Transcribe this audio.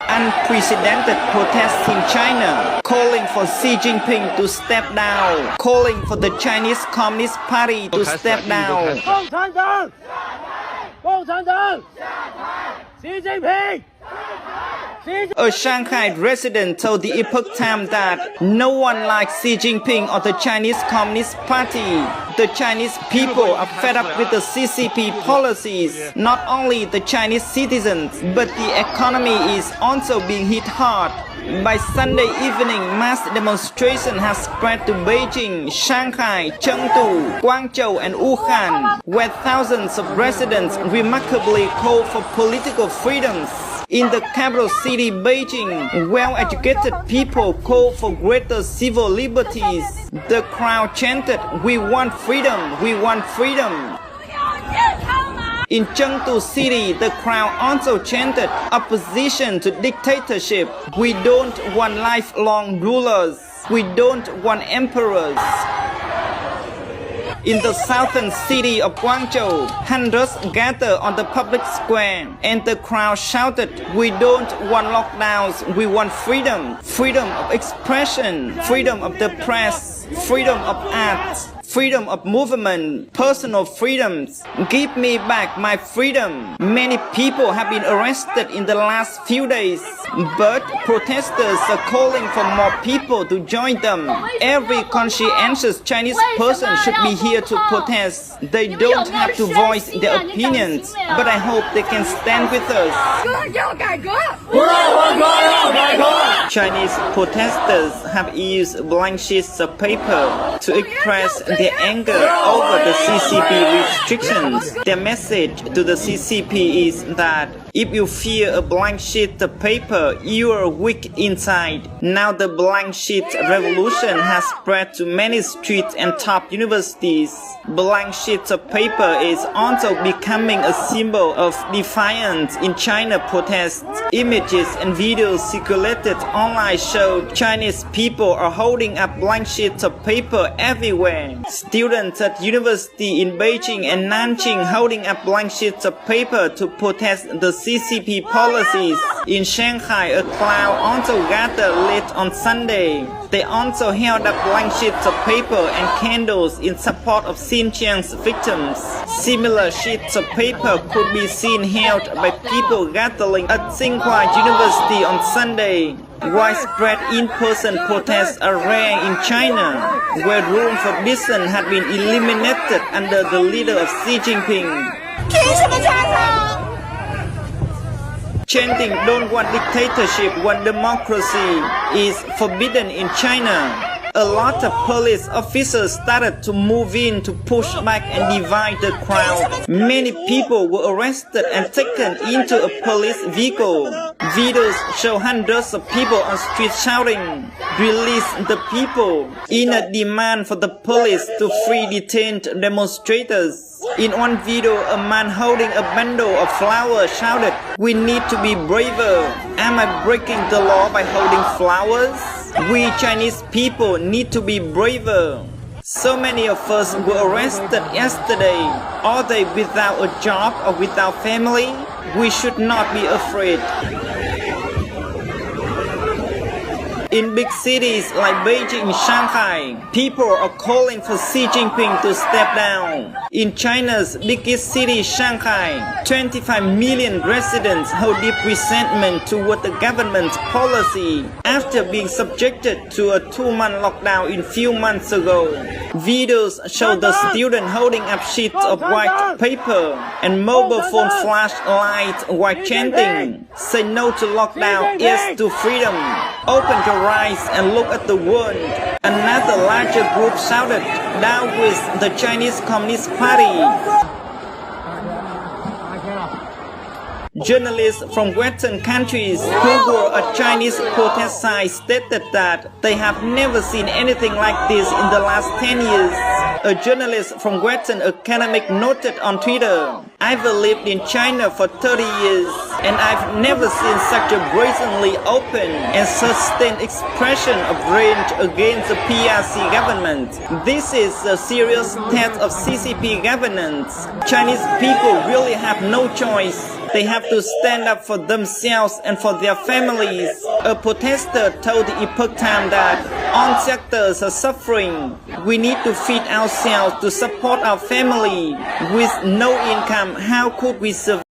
Unprecedented protests in China, calling for Xi Jinping to step down, calling for the Chinese Communist Party to step down. 共产党，习近平。 A Shanghai resident told the Epoch Times that no one likes Xi Jinping or the Chinese Communist Party. The Chinese people are fed up with the CCP policies. Not only the Chinese citizens, but the economy is also being hit hard. By Sunday evening, mass demonstration has spread to Beijing, Shanghai, Chengdu, Guangzhou and Wuhan, where thousands of residents remarkably call for political freedoms. In the capital city Beijing, well-educated people call for greater civil liberties. The crowd chanted, "We want freedom, we want freedom." In Chengdu City, the crowd also chanted opposition to dictatorship. "We don't want lifelong rulers. We don't want emperors." In the southern city of Guangzhou, hundreds gathered on the public square and the crowd shouted, "We don't want lockdowns, we want freedom. Freedom of expression, freedom of the press, freedom of art, freedom of movement, personal freedoms. Give me back my freedom." Many people have been arrested in the last few days, but protesters are calling for more people to join them. Every conscientious Chinese person should be here to protest. They don't have to voice their opinions, but I hope they can stand with us. Chinese protesters have used blank sheets of paper to express their anger over the CCP restrictions. Their message to the CCP is that if you fear a blank sheet of paper, you are weak inside. Now the blank sheet revolution has spread to many streets and top universities. Blank sheets of paper is also becoming a symbol of defiance in China protests. Images and videos circulated online show Chinese people are holding up blank sheets of paper everywhere. Students at university in Beijing and Nanjing holding up blank sheets of paper to protest the CCP policies. In Shanghai, a crowd also gathered late on Sunday. They also held up blank sheets of paper and candles in support of Xinjiang's victims. Similar sheets of paper could be seen held by people gathering at Tsinghua University on Sunday. Widespread in-person protests are rare in China, where room for dissent had been eliminated under the leader of Xi Jinping. Chanting "Don't want dictatorship, want democracy" is forbidden in China. A lot of police officers started to move in to push back and divide the crowd. Many people were arrested and taken into a police vehicle. Videos show hundreds of people on streets shouting, "Release the people," in a demand for the police to free detained demonstrators. In one video, a man holding a bundle of flowers shouted, "We need to be braver. Am I breaking the law by holding flowers? We Chinese people need to be braver." So many of us were arrested yesterday. Are they without a job or without family? We should not be afraid. In big cities like Beijing and Shanghai, people are calling for Xi Jinping to step down. In China's biggest city, Shanghai, 25 million residents hold deep resentment toward the government's policy after being subjected to a 2-month lockdown a few months ago. Videos show the student holding up sheets of white paper and mobile phone flashlights while chanting, "Say no to lockdown, yes to freedom. Open your eyes and look at the world." Another larger group shouted, "Down with the Chinese Communist Party." Journalists from Western countries who were at Chinese protest sites stated that they have never seen anything like this in the last 10 years. A journalist from Western academic noted on Twitter, "I've lived in China for 30 years and I've never seen such a brazenly open and sustained expression of rage against the PRC government. This is a serious test of CCP governance. Chinese people really have no choice. They have to stand up for themselves and for their families. A protester told the Epoch Times that all sectors are suffering. We need to feed ourselves to support our family. With no income, how could we survive?